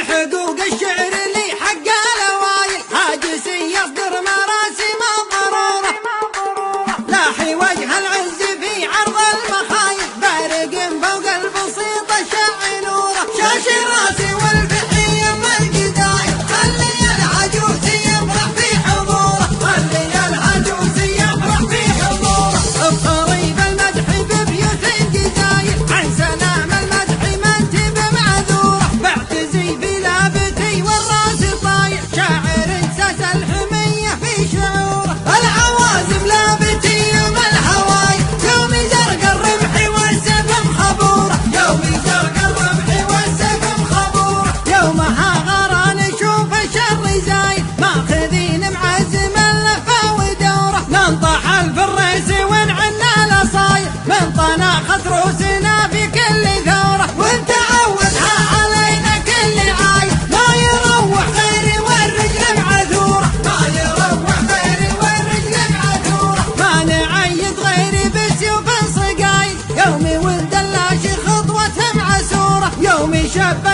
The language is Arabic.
بحقوق الشعر لي حق الأوايل، هاجسي يصدر مراسم الضرورة، لاحي وجه العز في عرض المخايل، بارق فوق البسيط شع نوره، شاشي راسي والبحية والقدايل، خلي العجوز يفرح في حضوره، خلي العجوز يفرح في حضوره، بطريب المدح ببيوت الجزايل، عن سلام المدح منتب معذوره، بعتزي في لابتي والراس طايح، شاعر ساس الحمية في شعوره، العوازم لابتي يوم الهوايل، يوم زرق الرمح والسفم خبوره، يوم زرق الرمح والسفم خبوره، يومها غرى نشوف الشر زايد، ماخذين معزم اللفة ودوره، ننطح الفريس ونعنا الاصايل، من طناخة رؤوسنا في كل ثورة، ونتعودها علينا كل عايل، ما يروح غيري والرجل معذورة، ما يروح غيري والرجل معذورة، ما نعيد غيري بسيوف صقايل، يومي ولد اللاشي خطوة معسورة، يومي شاب